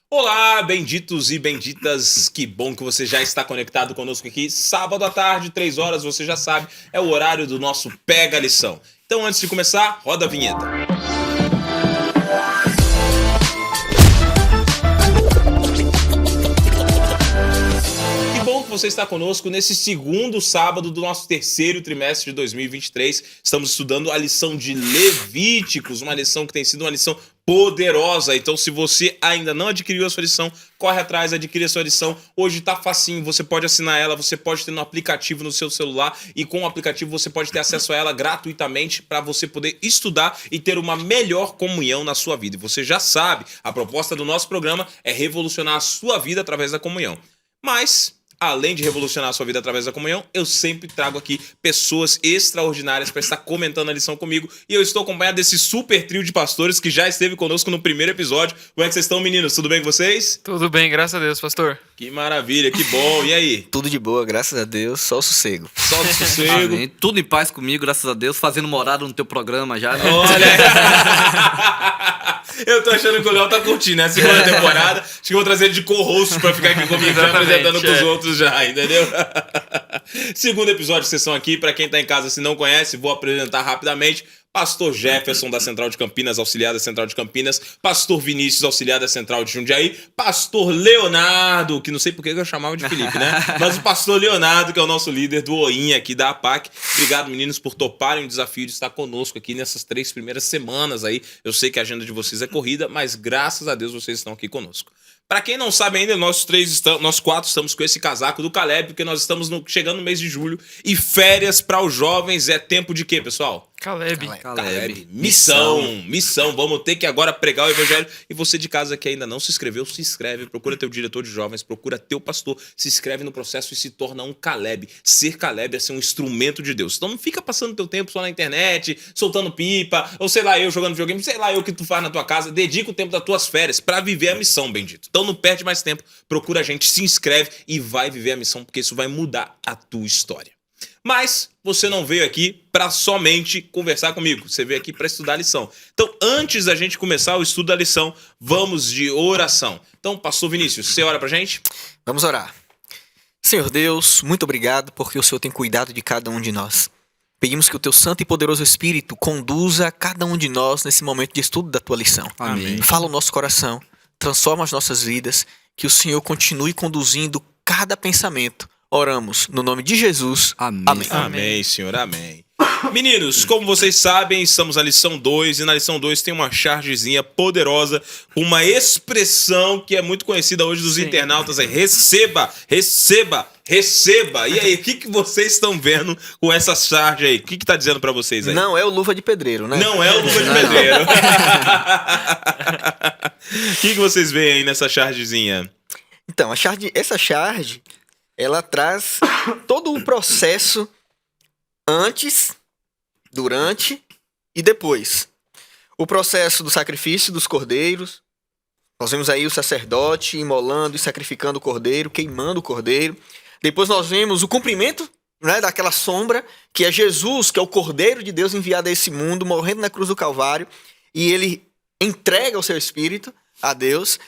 Olá, benditos e benditas, que bom que você já está conectado conosco aqui. Sábado à tarde, 3 horas, você já sabe, é o horário do nosso Pega a Lição. Então, antes de começar, roda a vinheta. Que bom que você está conosco nesse segundo sábado do nosso terceiro trimestre de 2023. Estamos estudando a lição de Levíticos, uma lição que tem sido uma lição poderosa. Então, se você ainda não adquiriu a sua lição, corre atrás, adquire a sua lição. Hoje tá facinho, você pode assinar ela, você pode ter no aplicativo no seu celular e com o aplicativo você pode ter acesso a ela gratuitamente para você poder estudar e ter uma melhor comunhão na sua vida. E você já sabe, a proposta do nosso programa é revolucionar a sua vida através da comunhão. Mas, além de revolucionar a sua vida através da comunhão, eu sempre trago aqui pessoas extraordinárias para estar comentando a lição comigo. E eu estou acompanhado desse super trio de pastores que já esteve conosco no primeiro episódio. Como é que vocês estão, meninos? Tudo bem com vocês? Tudo bem, graças a Deus, pastor. Que maravilha, que bom. E aí? Tudo de boa, graças a Deus, só o sossego. Só de sossego. Amém. Tudo em paz comigo, graças a Deus, fazendo morada no teu programa já, né? Olha! Eu tô achando que o Léo tá curtindo, né? A segunda temporada. Acho que eu vou trazer ele de co-host pra ficar aqui comigo, já apresentando pros outros já, entendeu? Segundo episódio de sessão aqui, pra quem tá em casa se não conhece, vou apresentar rapidamente. Pastor Jefferson, da Central de Campinas, auxiliar da Central de Campinas. Pastor Vinícius, auxiliar da Central de Jundiaí. Pastor Leonardo, que não sei por que eu chamava de Felipe, né? Mas o pastor Leonardo, que é o nosso líder do OIN aqui da APAC. Obrigado, meninos, por toparem o desafio de estar conosco aqui nessas 3 primeiras semanas aí. Eu sei que a agenda de vocês é corrida, mas graças a Deus vocês estão aqui conosco. Para quem não sabe ainda, nós 4 estamos com esse casaco do Caleb, porque nós estamos chegando no mês de julho e férias para os jovens é tempo de quê, pessoal? Caleb. Missão. Vamos ter que agora pregar o evangelho. E você de casa que ainda não se inscreveu, se inscreve. Procura teu diretor de jovens, procura teu pastor. Se inscreve no processo e se torna um Caleb. Ser Caleb é ser um instrumento de Deus. Então não fica passando teu tempo só na internet, soltando pipa, ou sei lá, eu jogando videogame, sei lá, eu que tu faz na tua casa. Dedica o tempo das tuas férias para viver a missão, bendito. Então não perde mais tempo. Procura a gente, se inscreve e vai viver a missão, porque isso vai mudar a tua história. Mas você não veio aqui para somente conversar comigo, você veio aqui para estudar a lição. Então, antes da gente começar o estudo da lição, vamos de oração. Então, pastor Vinícius, você ora pra gente? Vamos orar. Senhor Deus, muito obrigado porque o Senhor tem cuidado de cada um de nós. Pedimos que o teu santo e poderoso Espírito conduza cada um de nós nesse momento de estudo da tua lição. Amém. Fala o nosso coração, transforma as nossas vidas, que o Senhor continue conduzindo cada pensamento. Oramos no nome de Jesus. Amém. Amém. Amém, Senhor, amém. Meninos, como vocês sabem, estamos na lição 2 e na lição 2 tem uma chargezinha poderosa, uma expressão que é muito conhecida hoje dos internautas, é receba. E aí, o que vocês estão vendo com essa charge aí? O que tá dizendo pra vocês aí? Não é o luva de pedreiro, né? Não é o luva de pedreiro. O que vocês veem aí nessa chargezinha? Então, essa charge, ela traz todo o processo antes, durante e depois. O processo do sacrifício dos cordeiros. Nós vemos aí o sacerdote imolando e sacrificando o cordeiro, queimando o cordeiro. Depois nós vemos o cumprimento, né, daquela sombra, que é Jesus, que é o Cordeiro de Deus enviado a esse mundo, morrendo na cruz do Calvário. E ele entrega o seu espírito a Deus.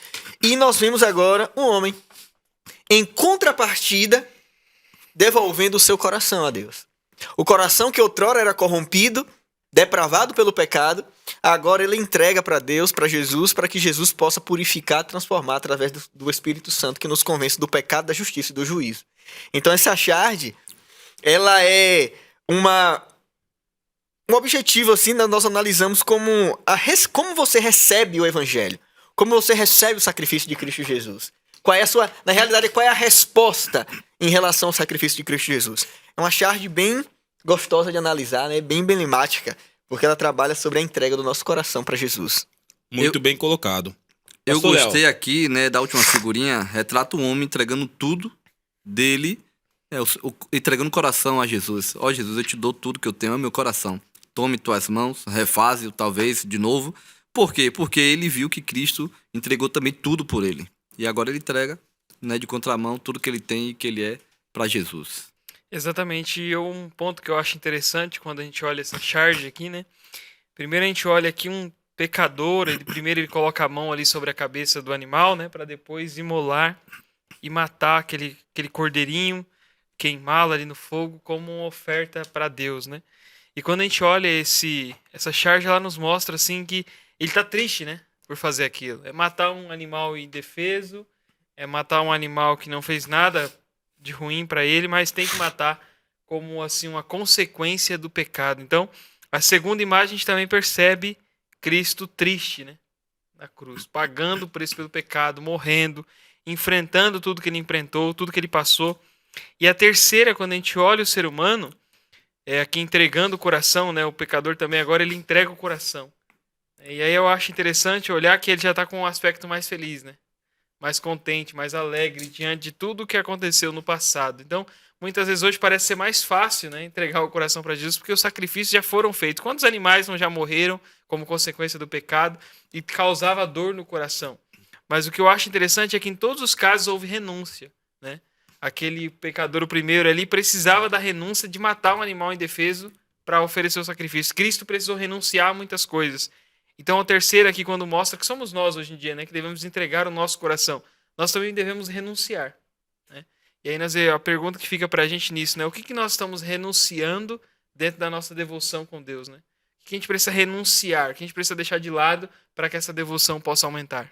E nós vemos agora um homem, em contrapartida, devolvendo o seu coração a Deus. O coração que outrora era corrompido, depravado pelo pecado, agora ele entrega para Deus, para Jesus, para que Jesus possa purificar, transformar através do Espírito Santo, que nos convence do pecado, da justiça e do juízo. Então essa charge, ela é um objetivo, assim, nós analisamos como você recebe o Evangelho, como você recebe o sacrifício de Cristo Jesus. Na realidade, qual é a resposta em relação ao sacrifício de Cristo Jesus? É uma charge bem gostosa de analisar, né? Bem emblemática, porque ela trabalha sobre a entrega do nosso coração para Jesus. Muito bem colocado. Eu Pastor Léo. gostei aqui, né, da última figurinha, retrata um homem entregando tudo dele, entregando o coração a Jesus. Ó Jesus, eu te dou tudo que eu tenho, é meu coração. Tome tuas mãos, refaze-o talvez de novo. Por quê? Porque ele viu que Cristo entregou também tudo por ele. E agora ele entrega, né, de contramão tudo que ele tem e que ele é para Jesus. Exatamente, e um ponto que eu acho interessante quando a gente olha essa charge aqui, né? Primeiro a gente olha aqui um pecador, primeiro ele coloca a mão ali sobre a cabeça do animal, né, para depois imolar e matar aquele cordeirinho, queimá-lo ali no fogo como uma oferta para Deus, né? E quando a gente olha essa charge, ela nos mostra assim que ele tá triste, né, por fazer aquilo. É matar um animal indefeso, é matar um animal que não fez nada de ruim para ele, mas tem que matar como assim uma consequência do pecado. Então, a segunda imagem a gente também percebe Cristo triste, né, na cruz, pagando o preço pelo pecado, morrendo, enfrentando tudo que ele enfrentou, tudo que ele passou. E a terceira, quando a gente olha o ser humano, é aqui entregando o coração, né? O pecador também agora ele entrega o coração. E aí eu acho interessante olhar que ele já está com um aspecto mais feliz, né? Mais contente, mais alegre diante de tudo o que aconteceu no passado. Então, muitas vezes hoje parece ser mais fácil, né, entregar o coração para Jesus, porque os sacrifícios já foram feitos. Quantos animais não já morreram como consequência do pecado e causava dor no coração? Mas o que eu acho interessante é que em todos os casos houve renúncia, né? Aquele pecador, o primeiro ali, precisava da renúncia de matar um animal indefeso para oferecer o sacrifício. Cristo precisou renunciar a muitas coisas. Então, o terceiro aqui, quando mostra que somos nós hoje em dia, né, que devemos entregar o nosso coração, nós também devemos renunciar, né? E aí, a pergunta que fica para a gente nisso, né? O que nós estamos renunciando dentro da nossa devoção com Deus, né? O que a gente precisa renunciar, o que a gente precisa deixar de lado para que essa devoção possa aumentar?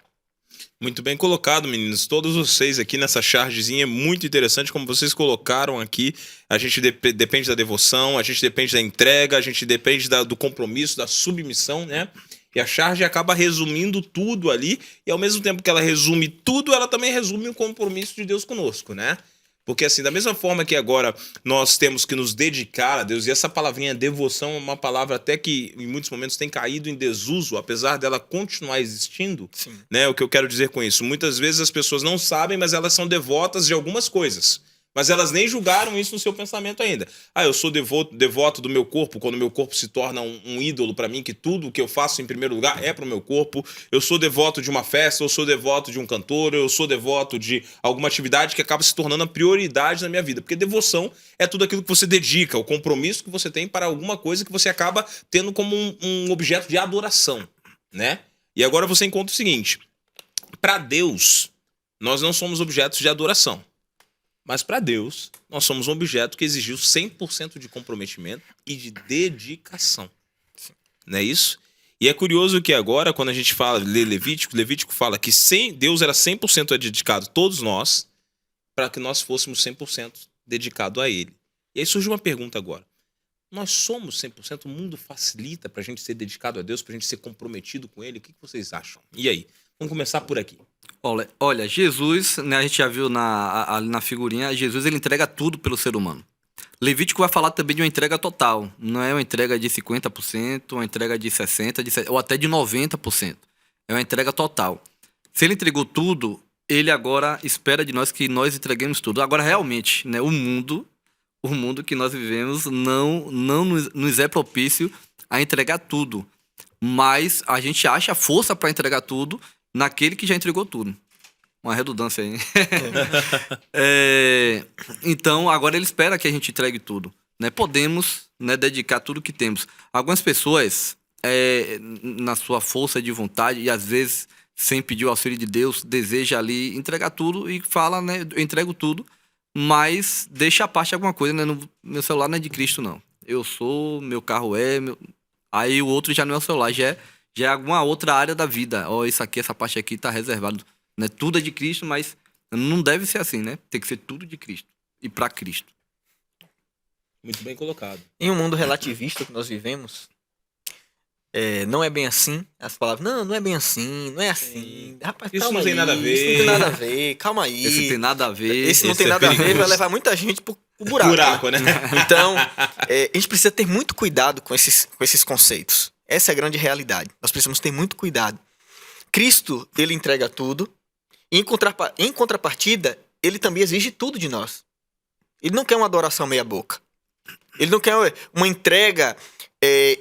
Muito bem colocado, meninos. Todos vocês aqui nessa chargezinha é muito interessante, como vocês colocaram aqui. A gente depende da devoção, a gente depende da entrega, a gente depende do compromisso, da submissão, né? E a charge acaba resumindo tudo ali, e ao mesmo tempo que ela resume tudo, ela também resume o compromisso de Deus conosco, né? Porque assim, da mesma forma que agora nós temos que nos dedicar a Deus, e essa palavrinha devoção é uma palavra até que em muitos momentos tem caído em desuso, apesar dela continuar existindo, né? O que eu quero dizer com isso? Muitas vezes as pessoas não sabem, mas elas são devotas de algumas coisas. Mas elas nem julgaram isso no seu pensamento ainda. Ah, eu sou devoto do meu corpo, quando o meu corpo se torna um ídolo para mim, que tudo o que eu faço em primeiro lugar é para o meu corpo. Eu sou devoto de uma festa, eu sou devoto de um cantor, eu sou devoto de alguma atividade que acaba se tornando a prioridade na minha vida. Porque devoção é tudo aquilo que você dedica, o compromisso que você tem para alguma coisa que você acaba tendo como um objeto de adoração, né? E agora você encontra o seguinte: para Deus, nós não somos objetos de adoração. Mas para Deus, nós somos um objeto que exigiu 100% de comprometimento e de dedicação. Não é isso? E é curioso que agora, quando a gente fala, lê Levítico fala que Deus era 100% dedicado, todos nós, para que nós fôssemos 100% dedicados a Ele. E aí surge uma pergunta agora. Nós somos 100%? O mundo facilita para a gente ser dedicado a Deus, para a gente ser comprometido com Ele? O que vocês acham? E aí? Vamos começar por aqui. Olha, Jesus, né, a gente já viu ali na figurinha, Jesus ele entrega tudo pelo ser humano. Levítico vai falar também de uma entrega total. Não é uma entrega de 50%, uma entrega de 60%, ou até de 90%. É uma entrega total. Se ele entregou tudo, ele agora espera de nós que nós entreguemos tudo. Agora, realmente, né, o mundo que nós vivemos não nos é propício a entregar tudo. Mas a gente acha força para entregar tudo naquele que já entregou tudo. Uma redundância aí. Então, agora ele espera que a gente entregue tudo. Né? Podemos, né, dedicar tudo que temos. Algumas pessoas, na sua força de vontade, e às vezes, sem pedir o auxílio de Deus, deseja ali entregar tudo e fala, né, eu entrego tudo, mas deixa a parte alguma coisa, né? Meu celular não é de Cristo, não. Eu sou, meu carro Aí o outro já não é o celular, já é alguma outra área da vida. Isso aqui, essa parte aqui tá reservado. Né? Tudo é de Cristo, mas não deve ser assim, né? Tem que ser tudo de Cristo e para Cristo. Muito bem colocado. Em um mundo relativista que nós vivemos, não é bem assim. As palavras, não é bem assim, não é assim. Rapaz, Isso calma não tem aí, nada a ver. Isso não tem nada a ver, calma aí. Esse tem nada a ver. Esse não esse tem é nada a ver, perigoso. vai levar muita gente pro buraco. Né? Então, a gente precisa ter muito cuidado com esses conceitos. Essa é a grande realidade. Nós precisamos ter muito cuidado. Cristo, ele entrega tudo. E em contrapartida, ele também exige tudo de nós. Ele não quer uma adoração meia boca. Ele não quer uma entrega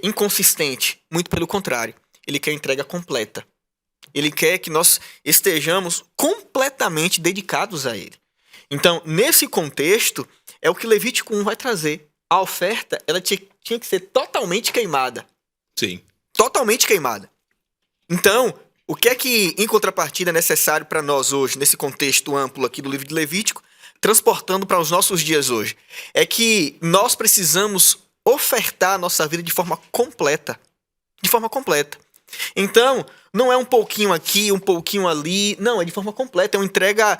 inconsistente. Muito pelo contrário. Ele quer entrega completa. Ele quer que nós estejamos completamente dedicados a ele. Então, nesse contexto, é o que Levítico 1 vai trazer. A oferta, ela tinha que ser totalmente queimada. Sim. Totalmente queimada. Então, o que é que, em contrapartida, é necessário para nós hoje, nesse contexto amplo aqui do livro de Levítico, transportando para os nossos dias hoje? É que nós precisamos ofertar a nossa vida de forma completa. De forma completa. Então, não é um pouquinho aqui, um pouquinho ali. Não, é de forma completa. É uma entrega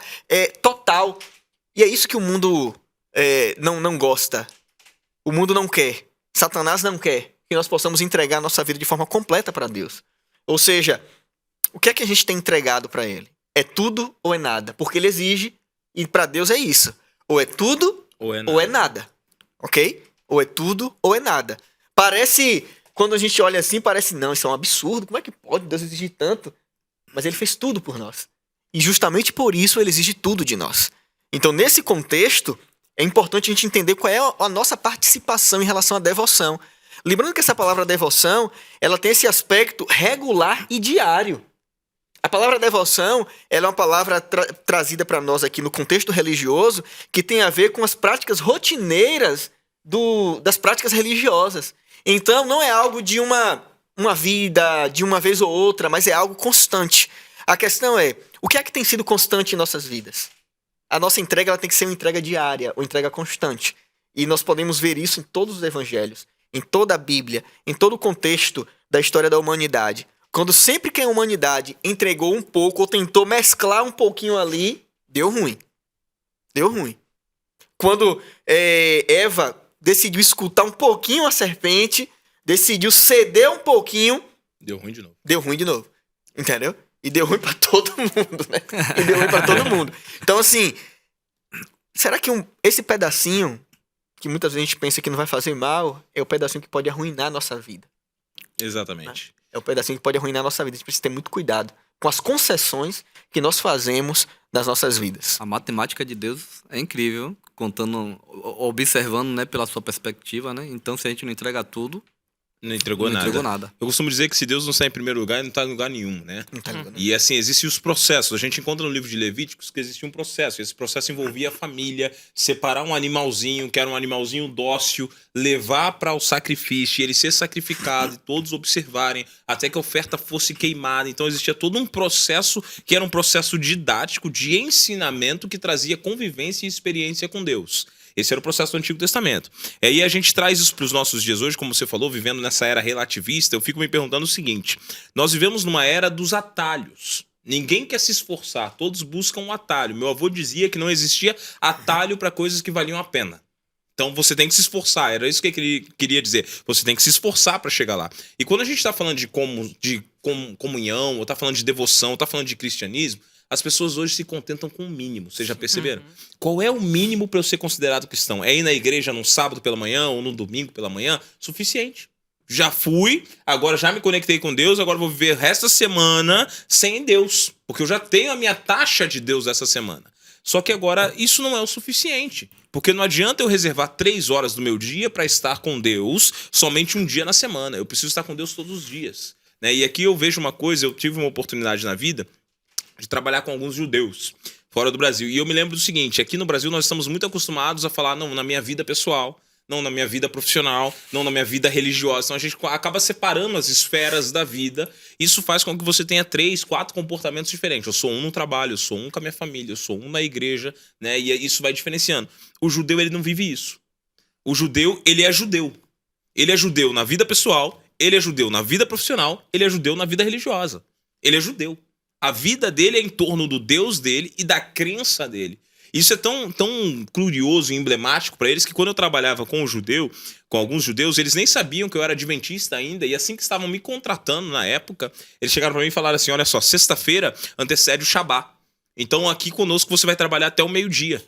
total. E é isso que o mundo não gosta. O mundo não quer. Satanás não quer que nós possamos entregar a nossa vida de forma completa para Deus. Ou seja, o que é que a gente tem entregado para Ele? É tudo ou é nada? Porque Ele exige, e para Deus é isso. Ou é tudo ou é nada. Ok? Ou é tudo ou é nada. Parece, quando a gente olha assim, parece, não, isso é um absurdo. Como é que pode Deus exigir tanto? Mas Ele fez tudo por nós. E justamente por isso Ele exige tudo de nós. Então, nesse contexto, é importante a gente entender qual é a nossa participação em relação à devoção. Lembrando que essa palavra devoção, ela tem esse aspecto regular e diário. A palavra devoção, ela é uma palavra trazida para nós aqui no contexto religioso, que tem a ver com as práticas rotineiras das práticas religiosas. Então, não é algo de uma vida, de uma vez ou outra, mas é algo constante. A questão é, o que é que tem sido constante em nossas vidas? A nossa entrega ela tem que ser uma entrega diária, uma entrega constante. E nós podemos ver isso em todos os evangelhos, em toda a Bíblia, em todo o contexto da história da humanidade. Quando sempre que a humanidade entregou um pouco ou tentou mesclar um pouquinho ali, deu ruim. Deu ruim. Quando Eva decidiu escutar um pouquinho a serpente, decidiu ceder um pouquinho, Deu ruim de novo. deu ruim de novo. Entendeu? E deu ruim pra todo mundo, né? E deu ruim pra todo mundo. Então, assim, será que esse pedacinho, que muitas vezes a gente pensa que não vai fazer mal, é o pedacinho que pode arruinar a nossa vida? Exatamente. É o pedacinho que pode arruinar a nossa vida. A gente precisa ter muito cuidado com as concessões que nós fazemos nas nossas vidas. A matemática de Deus é incrível, contando, observando, né, pela sua perspectiva, né? Então, se a gente não entrega tudo, Não entregou não entregou nada. Eu costumo dizer que se Deus não está em primeiro lugar, ele não está em lugar nenhum, né? Não tá ligado? E assim, existem os processos. A gente encontra no livro de Levíticos que existia um processo. Esse processo envolvia a família, separar um animalzinho, que era um animalzinho dócil, levar para o sacrifício, e ele ser sacrificado, e todos observarem, até que a oferta fosse queimada. Então existia todo um processo que era um processo didático, de ensinamento, que trazia convivência e experiência com Deus. Esse era o processo do Antigo Testamento. E aí a gente traz isso para os nossos dias hoje, como você falou, vivendo nessa era relativista. Eu fico me perguntando o seguinte: nós vivemos numa era dos atalhos. Ninguém quer se esforçar, todos buscam um atalho. Meu avô dizia que não existia atalho para coisas que valiam a pena. Então você tem que se esforçar, era isso que ele queria dizer. Você tem que se esforçar para chegar lá. E quando a gente está falando de comunhão, ou está falando de devoção, ou está falando de cristianismo, as pessoas hoje se contentam com o mínimo. Vocês já perceberam? Qual é o mínimo para eu ser considerado cristão? É ir na igreja num sábado pela manhã ou no domingo pela manhã? Suficiente. Já fui, agora já me conectei com Deus, agora vou viver o resto da semana sem Deus. Porque eu já tenho a minha taxa de Deus essa semana. Só que agora isso não é o suficiente. Porque não adianta eu reservar 3 horas do meu dia para estar com Deus somente um dia na semana. Eu preciso estar com Deus todos os dias. Né? E aqui eu vejo uma coisa, eu tive uma oportunidade na vida de trabalhar com alguns judeus fora do Brasil. E eu me lembro do seguinte: aqui no Brasil nós estamos muito acostumados a falar, não, na minha vida pessoal, não na minha vida profissional, não na minha vida religiosa. Então a gente acaba separando as esferas da vida. Isso faz com que você tenha 3, 4 comportamentos diferentes. Eu sou um no trabalho, eu sou um com a minha família, eu sou um na igreja, né? E isso vai diferenciando. O judeu, ele não vive isso. O judeu, ele é judeu. Ele é judeu na vida pessoal, ele é judeu na vida profissional, ele é judeu na vida religiosa. Ele é judeu. A vida dele é em torno do Deus dele e da crença dele. Isso é tão curioso e emblemático para eles que quando eu trabalhava com alguns judeus, eles nem sabiam que eu era adventista ainda, e assim que estavam me contratando na época, eles chegaram para mim e falaram assim: olha só, sexta-feira antecede o Shabá. Então aqui conosco você vai trabalhar até o meio-dia.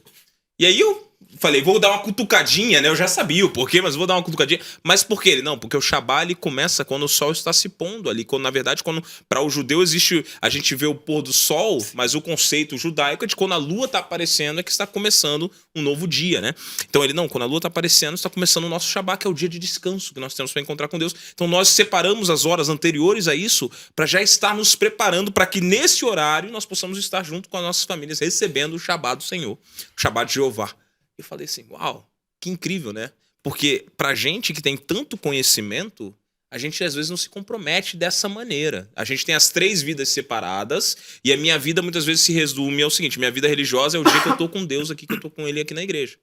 E aí eu falei, vou dar uma cutucadinha, né? Eu já sabia o porquê, mas vou dar uma cutucadinha. Mas por quê? Não, porque o Shabá ele começa quando o sol está se pondo ali. Quando, na verdade, quando para o judeu existe, a gente vê o pôr do sol, mas o conceito judaico é de quando a lua está aparecendo é que está começando um novo dia, né? Então ele, não, quando a lua está aparecendo, está começando o nosso Shabá, que é o dia de descanso que nós temos para encontrar com Deus. Então nós separamos as horas anteriores a isso para já estar nos preparando para que nesse horário nós possamos estar junto com as nossas famílias, recebendo o Shabá do Senhor, o Shabá de Jeová. Eu falei assim, uau, que incrível, né? Porque pra gente que tem tanto conhecimento, a gente às vezes não se compromete dessa maneira. A gente tem as 3 vidas separadas e a minha vida muitas vezes se resume ao seguinte: minha vida religiosa é o dia que eu tô com Deus aqui, que eu tô com ele aqui na igreja.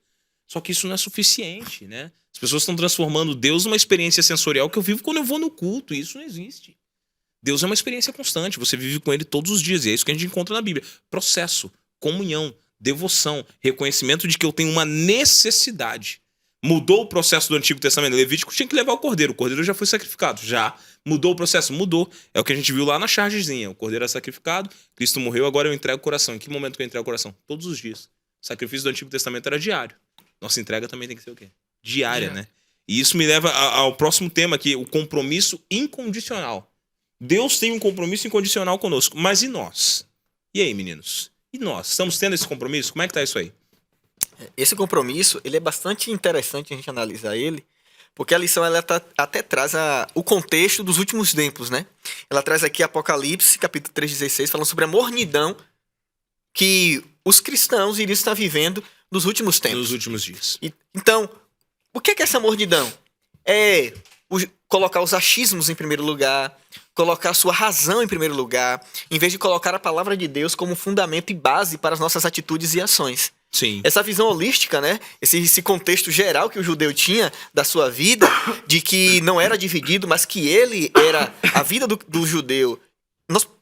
Só que isso não é suficiente, né? As pessoas estão transformando Deus numa experiência sensorial que eu vivo quando eu vou no culto, e isso não existe. Deus é uma experiência constante, você vive com ele todos os dias, e é isso que a gente encontra na Bíblia. Processo, comunhão, devoção, reconhecimento de que eu tenho uma necessidade. Mudou o processo do Antigo Testamento. Levítico tinha que levar o cordeiro já foi sacrificado. Já mudou o processo? Mudou. É o que a gente viu lá na chargezinha. O cordeiro é sacrificado, Cristo morreu, agora eu entrego o coração. Em que momento que eu entrego o coração? Todos os dias. O sacrifício do Antigo Testamento era diário. Nossa entrega também tem que ser o quê? Diária, né? E isso me leva ao próximo tema aqui, o compromisso incondicional. Deus tem um compromisso incondicional conosco, mas e nós? E aí, meninos? E nós? Estamos tendo esse compromisso? Como é que tá isso aí? Esse compromisso, ele é bastante interessante a gente analisar ele, porque a lição ela até traz o contexto dos últimos tempos, né? Ela traz aqui Apocalipse, capítulo 3:16, falando sobre a mornidão que os cristãos iriam estar vivendo nos últimos tempos. Nos últimos dias. Então, o que é essa mornidão? É colocar os achismos em primeiro lugar, colocar a sua razão em primeiro lugar, em vez de colocar a palavra de Deus como fundamento e base para as nossas atitudes e ações. Sim. Essa visão holística, né? Esse contexto geral que o judeu tinha da sua vida, de que não era dividido, mas que ele era a vida do judeu.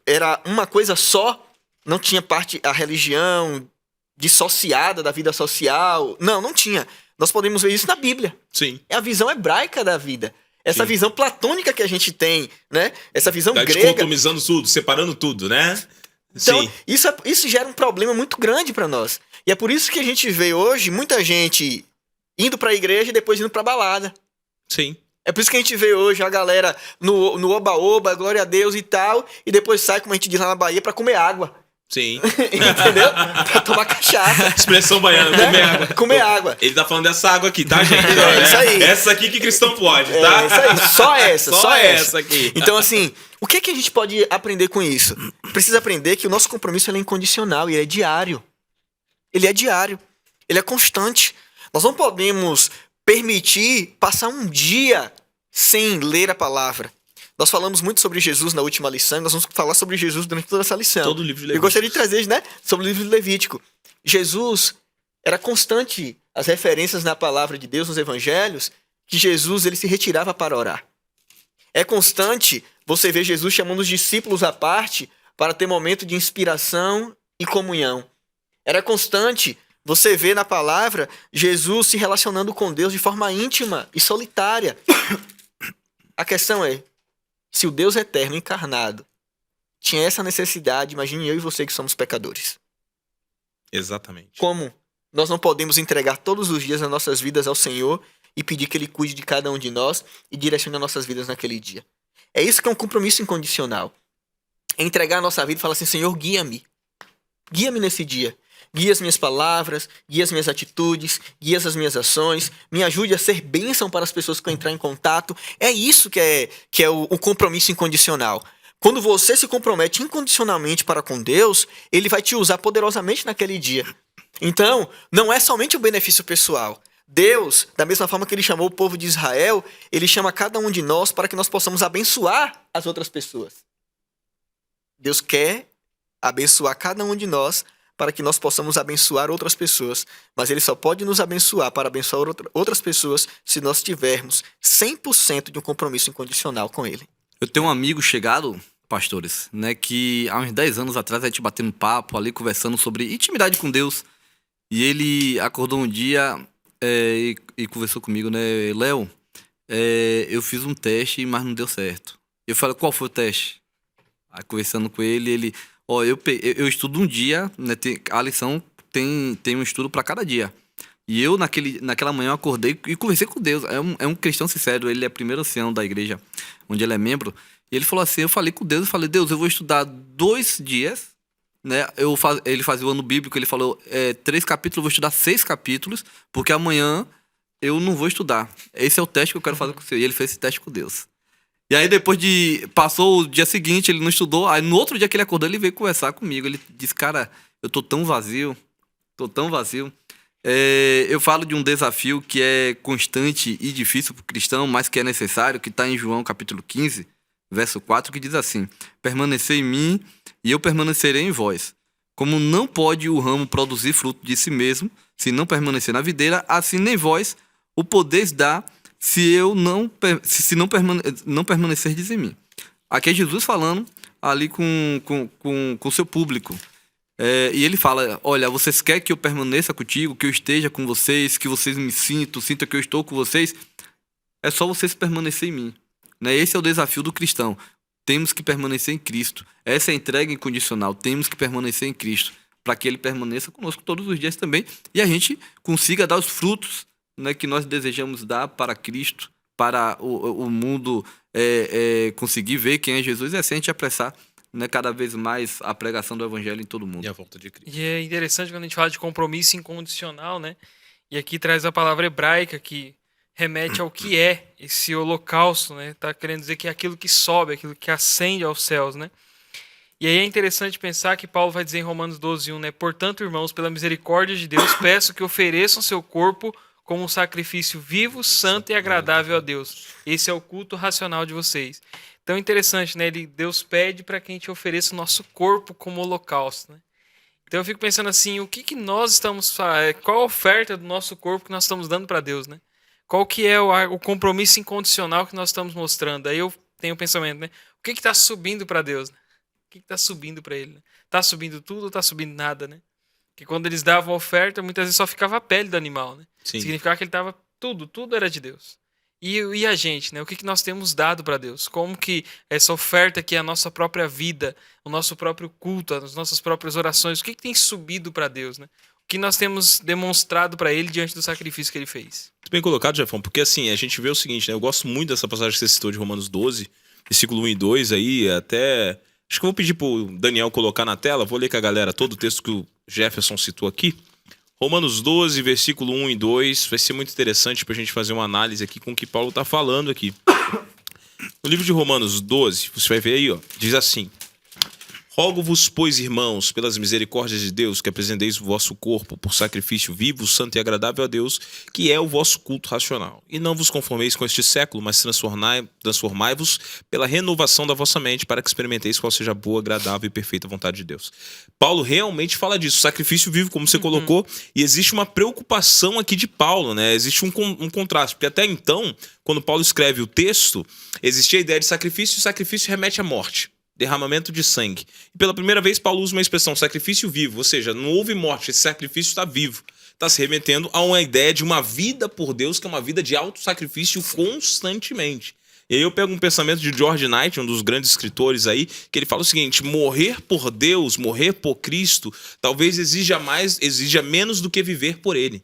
Era uma coisa só, não tinha parte a religião dissociada da vida social. Não tinha. Nós podemos ver isso na Bíblia. Sim. É a visão hebraica da vida. Essa Sim. visão platônica que a gente tem, né? Essa visão Tá grega. dicotomizando tudo, separando tudo, né? Então, Sim. isso gera um problema muito grande para nós. E é por isso que a gente vê hoje muita gente indo pra igreja e depois indo pra balada. Sim. É por isso que a gente vê hoje a galera no oba-oba, glória a Deus e tal, e depois sai, como a gente diz lá na Bahia, pra comer água. Sim. Entendeu? Pra tomar cachaça. Expressão baiana, comer água. Comer água. Ele tá falando dessa água aqui, tá, gente? É isso aí. Essa aqui que cristão pode, tá? É isso aí, só essa, Só essa aqui. Então, assim, o que é que a gente pode aprender com isso? Precisa aprender que o nosso compromisso ele é incondicional e ele é diário. Ele é diário. Ele é constante. Nós não podemos permitir passar um dia sem ler a palavra. Nós falamos muito sobre Jesus na última lição, nós vamos falar sobre Jesus durante toda essa lição. Todo o livro de Eu Levítico. gostaria de trazer, né, sobre o livro de Levítico. Jesus era constante as referências na palavra de Deus, nos evangelhos, que Jesus ele se retirava para orar. É constante você ver Jesus chamando os discípulos à parte para ter momento de inspiração e comunhão. Era constante você ver na palavra Jesus se relacionando com Deus de forma íntima e solitária. A questão é, se o Deus eterno encarnado tinha essa necessidade, imagine eu e você que somos pecadores. Exatamente. Como nós não podemos entregar todos os dias as nossas vidas ao Senhor e pedir que Ele cuide de cada um de nós e direcione as nossas vidas naquele dia. É isso que é um compromisso incondicional. É entregar a nossa vida e falar assim, Senhor, guia-me. Guia-me nesse dia. Guia as minhas palavras, guia as minhas atitudes, guia as minhas ações, me ajude a ser bênção para as pessoas que eu entrar em contato. É isso que é o compromisso incondicional. Quando você se compromete incondicionalmente para com Deus, Ele vai te usar poderosamente naquele dia. Então, não é somente o benefício pessoal. Deus, da mesma forma que Ele chamou o povo de Israel, Ele chama cada um de nós para que nós possamos abençoar as outras pessoas. Deus quer abençoar cada um de nós para que nós possamos abençoar outras pessoas. Mas Ele só pode nos abençoar para abençoar outras pessoas se nós tivermos 100% de um compromisso incondicional com Ele. Eu tenho um amigo chegado, pastores, né, que há uns 10 anos atrás a gente batendo papo ali, conversando sobre intimidade com Deus. E ele acordou um dia e conversou comigo, né, Léo, eu fiz um teste, mas não deu certo. Eu falei, qual foi o teste? Aí conversando com ele, eu estudo um dia, né, a lição tem um estudo para cada dia. E eu, naquela manhã, eu acordei e conversei com Deus. É um cristão sincero, ele é primeiro ancião da igreja onde ele é membro. E ele falou assim, eu falei com Deus, eu falei, Deus, eu vou estudar 2 dias, né? Ele fazia o ano bíblico, ele falou, 3 capítulos, eu vou estudar 6 capítulos, porque amanhã eu não vou estudar. Esse é o teste que eu quero fazer com você. E ele fez esse teste com Deus. E aí passou o dia seguinte, ele não estudou, aí no outro dia que ele acordou, ele veio conversar comigo. Ele disse, cara, eu tô tão vazio. Eu falo de um desafio que é constante e difícil para o cristão, mas que é necessário, que está em João capítulo 15, verso 4, que diz assim: permanecei em mim e eu permanecerei em vós. Como não pode o ramo produzir fruto de si mesmo, se não permanecer na videira, assim nem vós o podeis dar, se não permanecerdes em mim. Aqui é Jesus falando ali com o seu público. E ele fala: olha, vocês querem que eu permaneça contigo, que eu esteja com vocês, que vocês me sintam que eu estou com vocês? É só vocês permanecerem em mim. Né? Esse é o desafio do cristão. Temos que permanecer em Cristo. Essa é a entrega incondicional. Temos que permanecer em Cristo, para que Ele permaneça conosco todos os dias também e a gente consiga dar os frutos, né, que nós desejamos dar para Cristo, para o mundo conseguir ver quem é Jesus e assim a gente apressar, né, cada vez mais a pregação do Evangelho em todo o mundo. E a volta de Cristo. E é interessante quando a gente fala de compromisso incondicional, né? E aqui traz a palavra hebraica que remete ao que é esse holocausto, né? Tá querendo dizer que é aquilo que sobe, aquilo que ascende aos céus, né? E aí é interessante pensar que Paulo vai dizer em Romanos 12:1, né? Portanto, irmãos, pela misericórdia de Deus, peço que ofereçam seu corpo como um sacrifício vivo, santo e agradável a Deus. Esse é o culto racional de vocês. Então é interessante, né? Deus pede para que a gente ofereça o nosso corpo como holocausto, né? Então eu fico pensando assim, o que nós estamos fazendo? Qual a oferta do nosso corpo que nós estamos dando para Deus, né? Qual que é o compromisso incondicional que nós estamos mostrando? Aí eu tenho o pensamento, né? O que está subindo para Deus? Né? O que está subindo para Ele? Está subindo tudo ou está subindo nada, né? Porque quando eles davam a oferta, muitas vezes só ficava a pele do animal, né? Sim. Significava que ele estava tudo era de Deus. E a gente, né? O que nós temos dado para Deus? Como que essa oferta que é a nossa própria vida, o nosso próprio culto, as nossas próprias orações, o que tem subido para Deus, né? O que nós temos demonstrado para Ele diante do sacrifício que Ele fez? Muito bem colocado, Jefão, porque assim, a gente vê o seguinte, né? Eu gosto muito dessa passagem que você citou de Romanos 12, versículo 1 e 2 aí, até... Acho que eu vou pedir pro Daniel colocar na tela, vou ler com a galera todo o texto que o Jefferson citou aqui. Romanos 12, versículo 1 e 2, vai ser muito interessante pra gente fazer uma análise aqui com o que Paulo tá falando aqui. No livro de Romanos 12, você vai ver aí, ó, diz assim: rogo-vos, pois, irmãos, pelas misericórdias de Deus, que apresenteis o vosso corpo por sacrifício vivo, santo e agradável a Deus, que é o vosso culto racional. E não vos conformeis com este século, mas transformai-vos pela renovação da vossa mente, para que experimenteis qual seja a boa, agradável e perfeita vontade de Deus. Paulo realmente fala disso, sacrifício vivo, como você colocou, e existe uma preocupação aqui de Paulo, né? Existe um contraste, porque até então, quando Paulo escreve o texto, existia a ideia de sacrifício, e o sacrifício remete à morte. Derramamento de sangue. E pela primeira vez, Paulo usa uma expressão sacrifício vivo, ou seja, não houve morte, esse sacrifício está vivo. Está se remetendo a uma ideia de uma vida por Deus, que é uma vida de autossacrifício constantemente. E aí eu pego um pensamento de George Knight, um dos grandes escritores aí, que ele fala o seguinte: morrer por Deus, morrer por Cristo, talvez exija menos do que viver por Ele.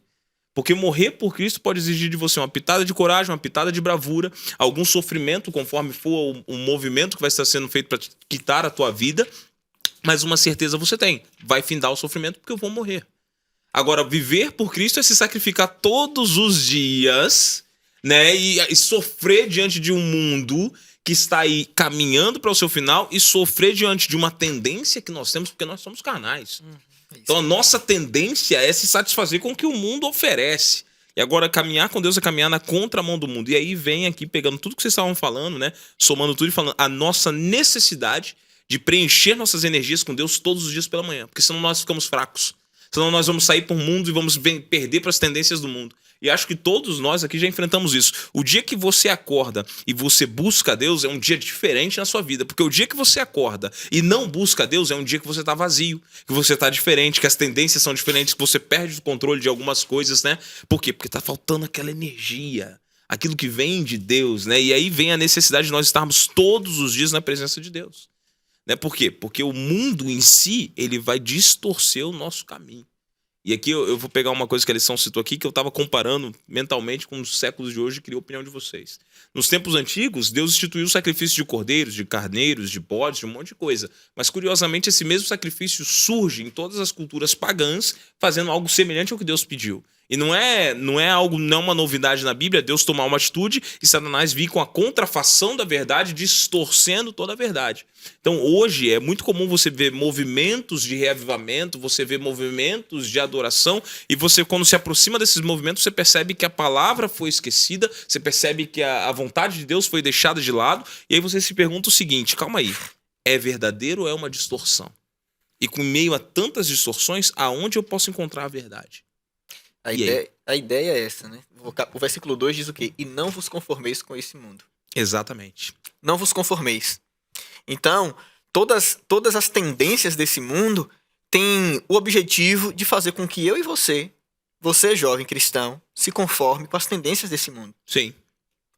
Porque morrer por Cristo pode exigir de você uma pitada de coragem, uma pitada de bravura, algum sofrimento, conforme for o movimento que vai estar sendo feito para quitar a tua vida, mas uma certeza você tem: vai findar o sofrimento porque eu vou morrer. Agora, viver por Cristo é se sacrificar todos os dias, né, e sofrer diante de um mundo que está aí caminhando para o seu final e sofrer diante de uma tendência que nós temos, porque nós somos carnais. Então a nossa tendência é se satisfazer com o que o mundo oferece. E agora caminhar com Deus é caminhar na contramão do mundo. E aí vem aqui pegando tudo que vocês estavam falando, né? Somando tudo e falando a nossa necessidade de preencher nossas energias com Deus todos os dias pela manhã. Porque senão nós ficamos fracos. Senão nós vamos sair para o mundo e vamos perder para as tendências do mundo. E acho que todos nós aqui já enfrentamos isso. O dia que você acorda e você busca Deus é um dia diferente na sua vida. Porque o dia que você acorda e não busca Deus é um dia que você está vazio, que você está diferente, que as tendências são diferentes, que você perde o controle de algumas coisas, né? Por quê? Porque está faltando aquela energia, aquilo que vem de Deus, né? E aí vem a necessidade de nós estarmos todos os dias na presença de Deus. Né? Por quê? Porque o mundo em si, ele vai distorcer o nosso caminho. E aqui eu vou pegar uma coisa que a lição citou aqui, que eu estava comparando mentalmente com os séculos de hoje e queria a opinião de vocês. Nos tempos antigos, Deus instituiu o sacrifício de cordeiros, de carneiros, de bodes, de um monte de coisa. Mas, curiosamente, esse mesmo sacrifício surge em todas as culturas pagãs, fazendo algo semelhante ao que Deus pediu. E não é algo, não é uma novidade na Bíblia, Deus tomar uma atitude e Satanás vir com a contrafação da verdade, distorcendo toda a verdade. Então hoje é muito comum você ver movimentos de reavivamento, você vê movimentos de adoração, e você, quando se aproxima desses movimentos, você percebe que a palavra foi esquecida, você percebe que a vontade de Deus foi deixada de lado, e aí você se pergunta o seguinte, calma aí, é verdadeiro ou é uma distorção? E com meio a tantas distorções, aonde eu posso encontrar a verdade? A ideia é essa, né? O versículo 2 diz o quê? E não vos conformeis com esse mundo. Exatamente. Não vos conformeis. Então, todas as tendências desse mundo têm o objetivo de fazer com que eu e você jovem cristão, se conforme com as tendências desse mundo. Sim.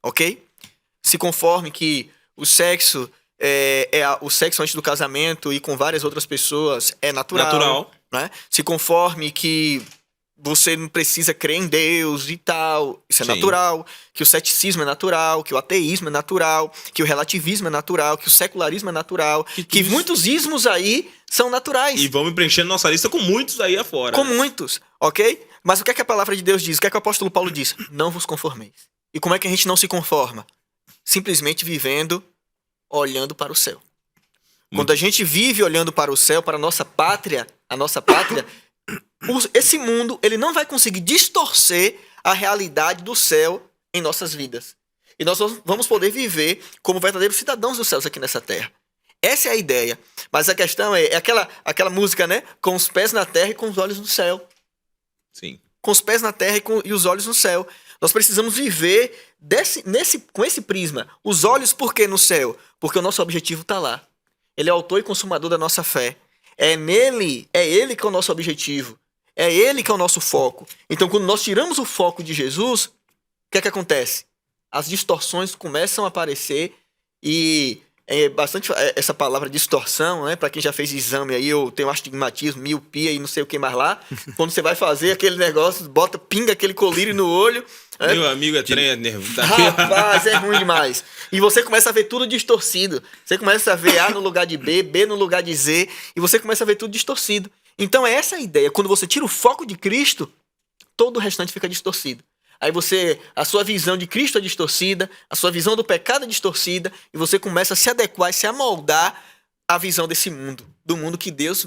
Ok? Se conforme que o sexo o sexo antes do casamento e com várias outras pessoas é natural. Né? Se conforme que você não precisa crer em Deus e tal. Isso é natural. Que o ceticismo é natural, que o ateísmo é natural, que o relativismo é natural, que o secularismo é natural, que muitos ismos aí são naturais. E vamos preenchendo nossa lista com muitos aí afora. Com muitos, ok? Mas o que é que a palavra de Deus diz? O que é que o apóstolo Paulo diz? Não vos conformeis. E como é que a gente não se conforma? Simplesmente vivendo, olhando para o céu. Quando a gente vive olhando para o céu, para a nossa pátria, esse mundo, ele não vai conseguir distorcer a realidade do céu em nossas vidas. E nós vamos poder viver como verdadeiros cidadãos dos céus aqui nessa terra. Essa é a ideia. Mas a questão é aquela música, né? Com os pés na terra e com os olhos no céu. Sim. Com os pés na terra e os olhos no céu. Nós precisamos viver com esse prisma. Os olhos por que no céu? Porque o nosso objetivo está lá. Ele é o autor e consumador da nossa fé. É ele que é o nosso objetivo. É ele que é o nosso foco. Então, quando nós tiramos o foco de Jesus, o que é que acontece? As distorções começam a aparecer e é bastante essa palavra distorção, né? Para quem já fez exame aí, ou tem um astigmatismo, miopia e não sei o que mais lá. Quando você vai fazer aquele negócio, pinga aquele colírio no olho. Meu amigo é trem nervoso. Rapaz, é ruim demais. E você começa a ver tudo distorcido. Você começa a ver A no lugar de B, B no lugar de Z, e você começa a ver tudo distorcido. Então é essa a ideia. Quando você tira o foco de Cristo, todo o restante fica distorcido. Aí a sua visão de Cristo é distorcida, a sua visão do pecado é distorcida, e você começa a se adequar e se amoldar à visão desse mundo, do mundo que Deus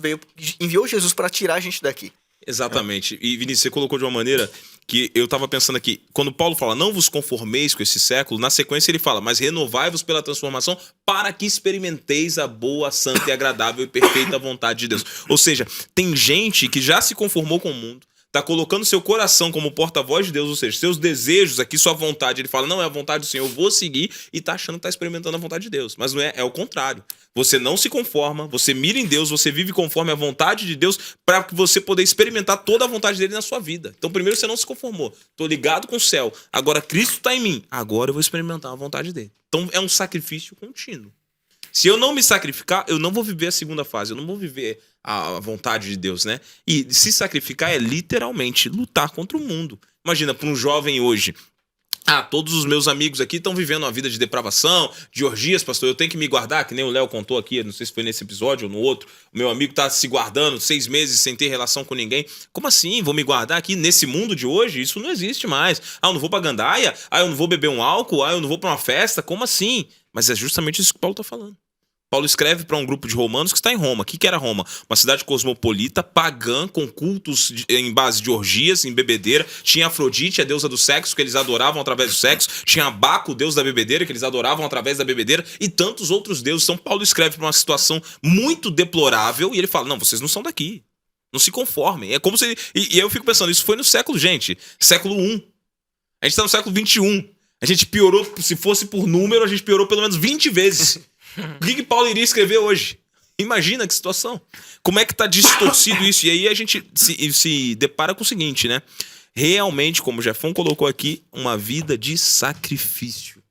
enviou Jesus para tirar a gente daqui. Exatamente. E Vinícius, você colocou de uma maneira que eu estava pensando aqui. Quando Paulo fala, não vos conformeis com esse século, na sequência ele fala, mas renovai-vos pela transformação para que experimenteis a boa, santa e agradável e perfeita vontade de Deus. Ou seja, tem gente que já se conformou com o mundo, tá colocando seu coração como porta-voz de Deus, ou seja, seus desejos aqui, sua vontade, ele fala, não, é a vontade do Senhor, eu vou seguir, e tá achando que tá experimentando a vontade de Deus. Mas não é o contrário. Você não se conforma, você mira em Deus, você vive conforme a vontade de Deus para que você poder experimentar toda a vontade dele na sua vida. Então, primeiro você não se conformou. Tô ligado com o céu. Agora Cristo tá em mim. Agora eu vou experimentar a vontade dele. Então, é um sacrifício contínuo. Se eu não me sacrificar, eu não vou viver a segunda fase, eu não vou viver a vontade de Deus, né? E se sacrificar é literalmente lutar contra o mundo. Imagina, para um jovem hoje, todos os meus amigos aqui estão vivendo uma vida de depravação, de orgias, pastor, eu tenho que me guardar, que nem o Léo contou aqui, não sei se foi nesse episódio ou no outro, o meu amigo tá se guardando 6 meses sem ter relação com ninguém. Como assim? Vou me guardar aqui nesse mundo de hoje? Isso não existe mais. Eu não vou pra gandaia? Eu não vou beber um álcool? Eu não vou pra uma festa? Como assim? Mas é justamente isso que Paulo tá falando. Paulo escreve para um grupo de romanos que está em Roma. O que era Roma? Uma cidade cosmopolita, pagã, com cultos em base de orgias, em bebedeira. Tinha Afrodite, a deusa do sexo, que eles adoravam através do sexo. Tinha Baco, o deus da bebedeira, que eles adoravam através da bebedeira. E tantos outros deuses. Então Paulo escreve para uma situação muito deplorável e ele fala, não, vocês não são daqui. Não se conformem. É como se... E eu fico pensando, isso foi no século, gente. Século I. A gente está no século XXI. A gente piorou, se fosse por número, a gente piorou pelo menos 20 vezes. O que Paulo iria escrever hoje? Imagina que situação. Como é que tá distorcido isso? E aí a gente se depara com o seguinte, né? Realmente, como o Jefão colocou aqui, uma vida de sacrifício.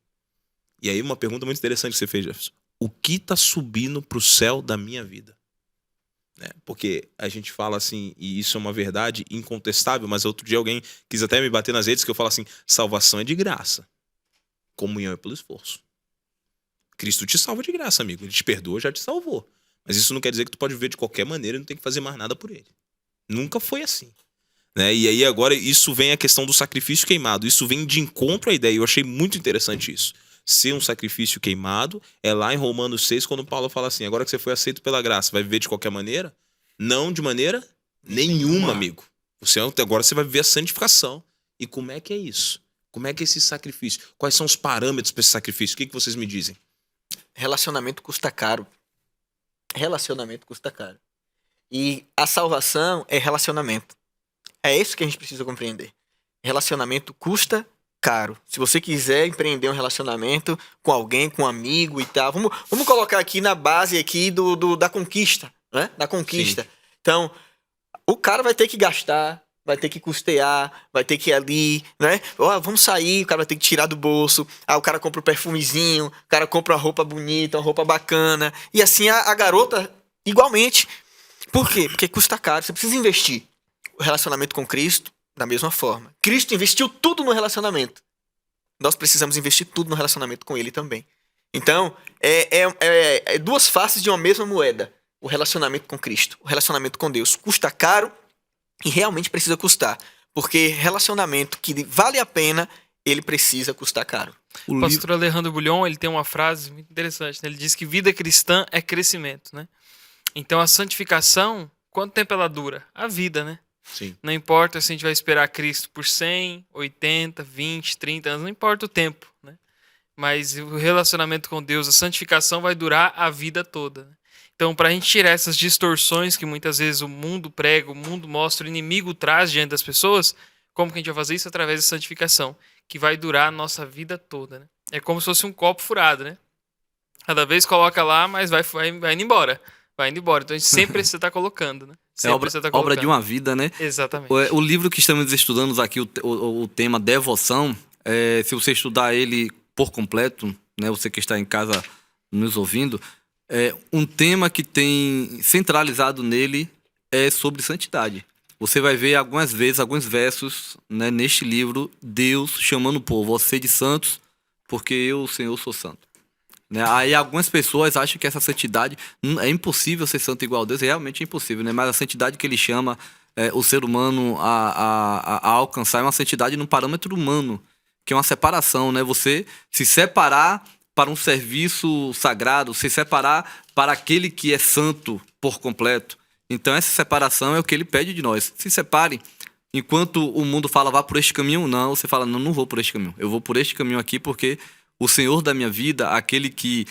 E aí uma pergunta muito interessante que você fez, Jefferson. O que tá subindo pro céu da minha vida? Porque a gente fala assim, e isso é uma verdade incontestável, mas outro dia alguém quis até me bater nas redes que eu falo assim, salvação é de graça. Comunhão é pelo esforço. Cristo te salva de graça, amigo. Ele te perdoa, já te salvou. Mas isso não quer dizer que tu pode viver de qualquer maneira e não tem que fazer mais nada por ele. Nunca foi assim. Né? E aí agora isso vem a questão do sacrifício queimado. Isso vem de encontro à ideia. Eu achei muito interessante isso. Ser um sacrifício queimado é lá em Romanos 6, quando Paulo fala assim: agora que você foi aceito pela graça, vai viver de qualquer maneira? Não de maneira nenhuma, amigo. Agora você vai viver a santificação. E como é que é isso? Como é que é esse sacrifício? Quais são os parâmetros para esse sacrifício? O que vocês me dizem? Relacionamento custa caro. Relacionamento custa caro. E a salvação é relacionamento. É isso que a gente precisa compreender. Relacionamento custa caro. Se você quiser empreender um relacionamento com alguém, com um amigo e tal, vamos colocar aqui na base aqui da conquista, né? Da conquista. Sim. Então, o cara vai ter que gastar, vai ter que custear, vai ter que ir ali, né? Vamos sair, o cara vai ter que tirar do bolso. O cara compra um perfumezinho, o cara compra uma roupa bonita, uma roupa bacana. E assim a garota, igualmente. Por quê? Porque custa caro, você precisa investir. O relacionamento com Cristo, da mesma forma. Cristo investiu tudo no relacionamento. Nós precisamos investir tudo no relacionamento com Ele também. Então, é duas faces de uma mesma moeda. O relacionamento com Cristo, o relacionamento com Deus. Custa caro e realmente precisa custar. Porque relacionamento que vale a pena, ele precisa custar caro. O pastor Alejandro Bullion, ele tem uma frase muito interessante, né? Ele diz que vida cristã é crescimento, né? Então a santificação, quanto tempo ela dura? A vida, né? Sim. Não importa se a gente vai esperar Cristo por 100, 80, 20, 30 anos, não importa o tempo, né? Mas o relacionamento com Deus, a santificação vai durar a vida toda, né? Então, para a gente tirar essas distorções que muitas vezes o mundo prega, o mundo mostra, o inimigo traz diante das pessoas, como que a gente vai fazer isso? Através da santificação, que vai durar a nossa vida toda, né? É como se fosse um copo furado, né? Cada vez coloca lá, mas vai indo embora. Vai indo embora. Então, a gente sempre precisa estar colocando, né? Obra de uma vida, né? Exatamente. O livro que estamos estudando aqui, o tema devoção, se você estudar ele por completo, né? Você que está em casa nos ouvindo, um tema que tem centralizado nele é sobre santidade. Você vai ver algumas vezes, alguns versos, né, neste livro, Deus chamando o povo, você de santos, porque eu, o Senhor, sou santo. Né? Aí algumas pessoas acham que essa santidade é impossível ser santo igual a Deus, realmente é impossível, né? Mas a santidade que ele chama o ser humano a alcançar é uma santidade num parâmetro humano, que é uma separação, né? Você se separar para um serviço sagrado, se separar para aquele que é santo por completo. Então essa separação é o que ele pede de nós. Se separe. Enquanto o mundo fala, vá por este caminho, não, você fala, não vou por este caminho. Eu vou por este caminho aqui porque o Senhor da minha vida, aquele que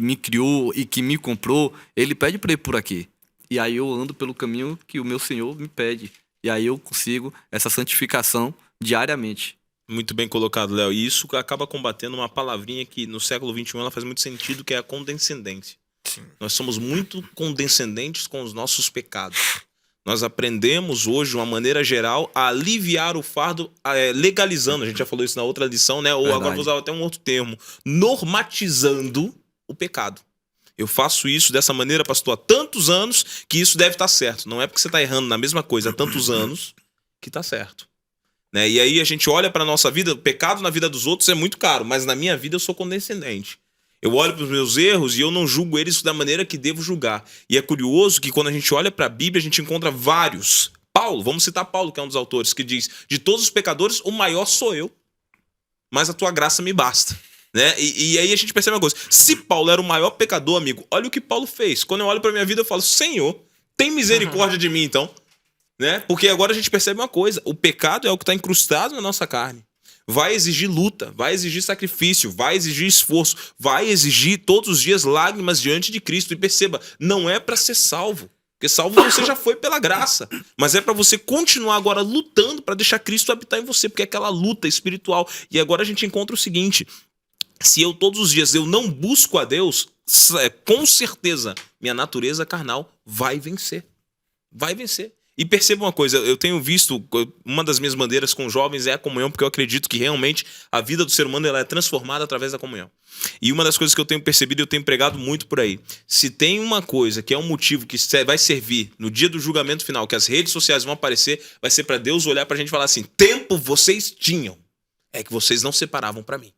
me criou e que me comprou, ele pede para ir por aqui. E aí eu ando pelo caminho que o meu Senhor me pede. E aí eu consigo essa santificação diariamente. Muito bem colocado, Léo. E isso acaba combatendo uma palavrinha que no século XXI ela faz muito sentido, que é a condescendência. Sim. Nós somos muito condescendentes com os nossos pecados. Nós aprendemos hoje, de uma maneira geral, a aliviar o fardo legalizando. A gente já falou isso na outra lição, né? Ou verdade. Agora vou usar até um outro termo. Normatizando o pecado. Eu faço isso dessa maneira, pastor, há tantos anos que isso deve estar certo. Não é porque você está errando na mesma coisa há tantos anos que está certo. Né? E aí a gente olha para a nossa vida, o pecado na vida dos outros é muito caro, mas na minha vida eu sou condescendente. Eu olho para os meus erros e eu não julgo eles da maneira que devo julgar. E é curioso que quando a gente olha para a Bíblia, a gente encontra vários. Paulo, vamos citar Paulo, que é um dos autores, que diz, de todos os pecadores, o maior sou eu, mas a tua graça me basta. Né? E aí a gente percebe uma coisa, se Paulo era o maior pecador, amigo, olha o que Paulo fez. Quando eu olho para a minha vida, eu falo, Senhor, tem misericórdia de mim então. Né? Porque agora a gente percebe uma coisa, o pecado é o que está incrustado na nossa carne. Vai exigir luta, vai exigir sacrifício, vai exigir esforço, vai exigir todos os dias lágrimas diante de Cristo. E perceba, não é para ser salvo, porque salvo você já foi pela graça, mas é para você continuar agora lutando para deixar Cristo habitar em você, porque é aquela luta espiritual. E agora a gente encontra o seguinte, se eu todos os dias eu não busco a Deus, com certeza minha natureza carnal vai vencer. Vai vencer. E perceba uma coisa, eu tenho visto, uma das minhas bandeiras com jovens é a comunhão, porque eu acredito que realmente a vida do ser humano ela é transformada através da comunhão. E uma das coisas que eu tenho percebido, eu tenho pregado muito por aí, se tem uma coisa que é um motivo que vai servir no dia do julgamento final, que as redes sociais vão aparecer, vai ser para Deus olhar pra gente e falar assim, tempo vocês tinham, é que vocês não separavam para mim.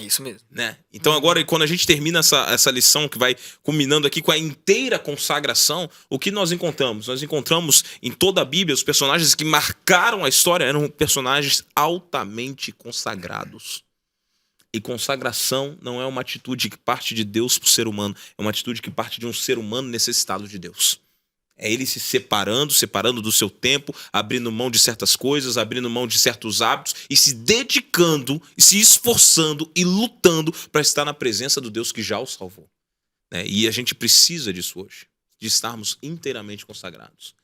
É isso mesmo. Né? Então agora, quando a gente termina essa lição que vai culminando aqui com a inteira consagração, o que nós encontramos? Nós encontramos em toda a Bíblia os personagens que marcaram a história eram personagens altamente consagrados. E consagração não é uma atitude que parte de Deus para o ser humano, é uma atitude que parte de um ser humano necessitado de Deus. É ele se separando do seu tempo, abrindo mão de certas coisas, abrindo mão de certos hábitos e se dedicando, se esforçando e lutando para estar na presença do Deus que já o salvou. Né? E a gente precisa disso hoje, de estarmos inteiramente consagrados.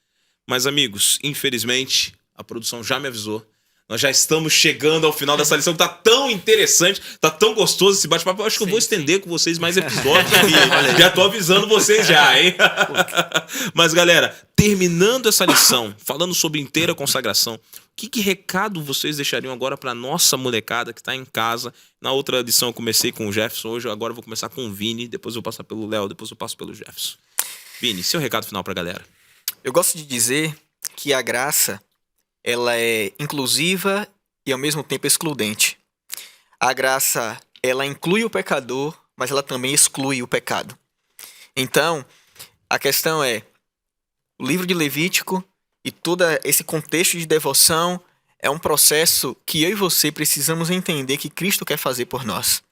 Mas, amigos, infelizmente, a produção já me avisou. Nós já estamos chegando ao final dessa lição que tá tão interessante, tá tão gostoso esse bate-papo. Eu acho que eu vou estender com vocês mais episódios aqui. Já tô avisando vocês já, hein? Mas, galera, terminando essa lição, falando sobre inteira consagração, que recado vocês deixariam agora pra nossa molecada que tá em casa? Na outra lição eu comecei com o Jefferson, hoje agora eu vou começar com o Vini, depois eu vou passar pelo Léo, depois eu passo pelo Jefferson. Vini, seu recado final pra galera. Eu gosto de dizer que a graça, ela é inclusiva e ao mesmo tempo excludente. A graça, ela inclui o pecador, mas ela também exclui o pecado. Então, a questão é, o livro de Levítico e todo esse contexto de devoção é um processo que eu e você precisamos entender que Cristo quer fazer por nós.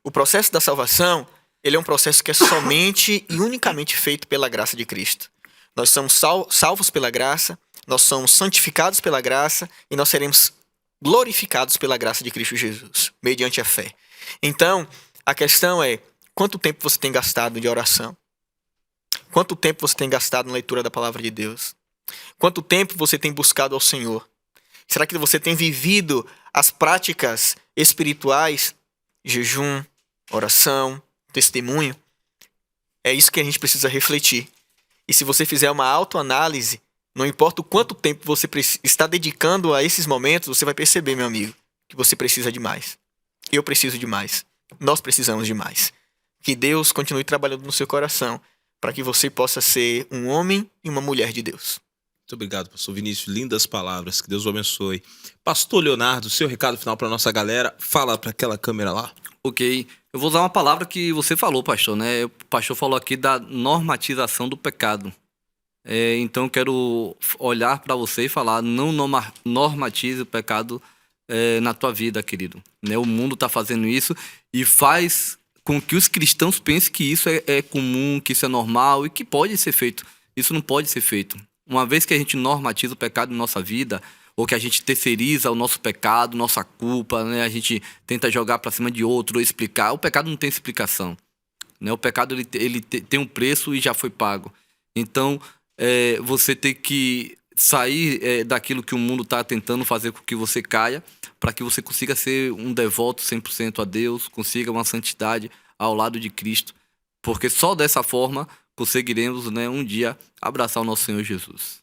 O processo da salvação, ele é um processo que é somente e unicamente feito pela graça de Cristo. Nós somos salvos pela graça, nós somos santificados pela graça e nós seremos glorificados pela graça de Cristo Jesus, mediante a fé. Então, a questão é, quanto tempo você tem gastado de oração? Quanto tempo você tem gastado na leitura da palavra de Deus? Quanto tempo você tem buscado ao Senhor? Será que você tem vivido as práticas espirituais? Jejum, oração, testemunho? É isso que a gente precisa refletir. E se você fizer uma autoanálise, não importa o quanto tempo você está dedicando a esses momentos, você vai perceber, meu amigo, que você precisa de mais. Eu preciso de mais. Nós precisamos de mais. Que Deus continue trabalhando no seu coração para que você possa ser um homem e uma mulher de Deus. Muito obrigado, pastor Vinícius. Lindas palavras. Que Deus o abençoe. Pastor Leonardo, seu recado final para nossa galera. Fala para aquela câmera lá. Ok. Eu vou usar uma palavra que você falou, pastor, né? O pastor falou aqui da normatização do pecado. Então eu quero olhar para você e falar, não normatize o pecado na tua vida, querido. Né? O mundo está fazendo isso e faz com que os cristãos pensem que isso é comum, que isso é normal e que pode ser feito. Isso não pode ser feito. Uma vez que a gente normatiza o pecado em nossa vida, ou que a gente terceiriza o nosso pecado, nossa culpa, né? A gente tenta jogar para cima de outro ou explicar. O pecado não tem explicação. Né? O pecado ele tem um preço e já foi pago. Então, você tem que sair daquilo que o mundo está tentando fazer com que você caia, para que você consiga ser um devoto 100% a Deus, consiga uma santidade ao lado de Cristo, porque só dessa forma conseguiremos, né, um dia abraçar o nosso Senhor Jesus.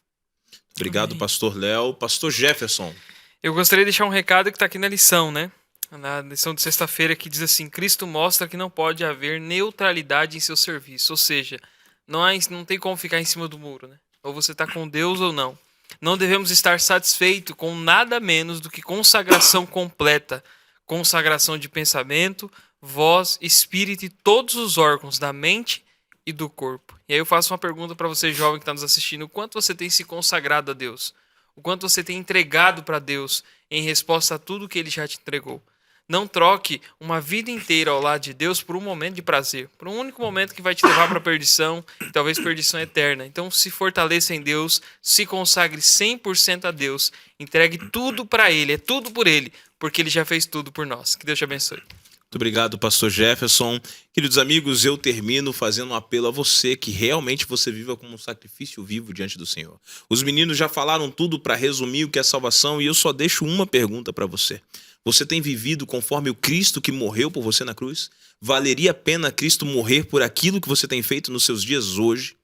Obrigado, Amém. pastor Léo. Pastor Jefferson. Eu gostaria de deixar um recado que está aqui na lição, né? Na lição de sexta-feira, que diz assim: Cristo mostra que não pode haver neutralidade em seu serviço. Ou seja, não tem como ficar em cima do muro, né? Ou você está com Deus ou não. Não devemos estar satisfeitos com nada menos do que consagração completa. Consagração de pensamento, voz, espírito e todos os órgãos da mente e do corpo. E aí eu faço uma pergunta para você, jovem que está nos assistindo: o quanto você tem se consagrado a Deus? O quanto você tem entregado para Deus em resposta a tudo que Ele já te entregou? Não troque uma vida inteira ao lado de Deus por um momento de prazer, por um único momento que vai te levar para a perdição, e talvez perdição eterna. Então se fortaleça em Deus, se consagre 100% a Deus, entregue tudo para Ele, é tudo por Ele, porque Ele já fez tudo por nós. Que Deus te abençoe. Muito obrigado, pastor Jefferson. Queridos amigos, eu termino fazendo um apelo a você que realmente você viva como um sacrifício vivo diante do Senhor. Os meninos já falaram tudo para resumir o que é salvação e eu só deixo uma pergunta para você. Você tem vivido conforme o Cristo que morreu por você na cruz? Valeria a pena Cristo morrer por aquilo que você tem feito nos seus dias hoje?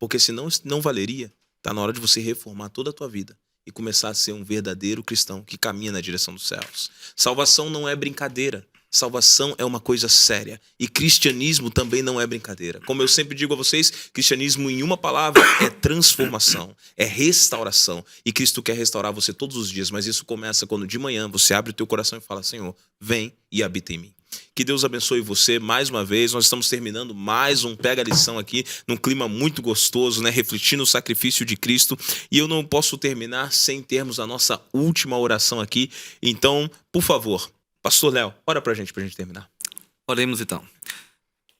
Porque senão não valeria. Está na hora de você reformar toda a tua vida e começar a ser um verdadeiro cristão que caminha na direção dos céus. Salvação não é brincadeira. Salvação é uma coisa séria. E cristianismo também não é brincadeira. Como eu sempre digo a vocês, cristianismo em uma palavra é transformação, é restauração. E Cristo quer restaurar você todos os dias, mas isso começa quando de manhã você abre o teu coração e fala: Senhor, vem e habita em mim. Que Deus abençoe você mais uma vez. Nós estamos terminando mais um Pega a Lição aqui, num clima muito gostoso, né? Refletindo o sacrifício de Cristo. E eu não posso terminar sem termos a nossa última oração aqui. Então, por favor, Pastor Léo, ora pra gente terminar. Oremos então.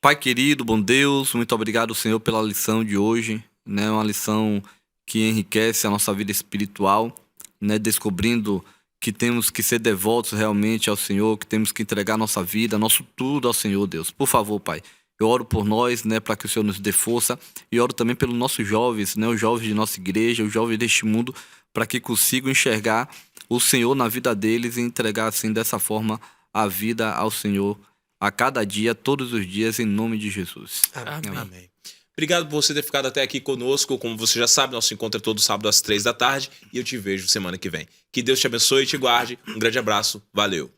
Pai querido, bom Deus, muito obrigado, Senhor, pela lição de hoje, né? Uma lição que enriquece a nossa vida espiritual, né? Descobrindo que temos que ser devotos realmente ao Senhor, que temos que entregar nossa vida, nosso tudo ao Senhor, Deus. Por favor, Pai, eu oro por nós, né, para que o Senhor nos dê força, e oro também pelos nossos jovens, né, os jovens de nossa igreja, os jovens deste mundo, para que consigam enxergar o Senhor na vida deles e entregar assim dessa forma a vida ao Senhor a cada dia, todos os dias, em nome de Jesus. Amém. Amém. Obrigado por você ter ficado até aqui conosco. Como você já sabe, nosso encontro é todo sábado às 3 da tarde e eu te vejo semana que vem. Que Deus te abençoe e te guarde. Um grande abraço. Valeu.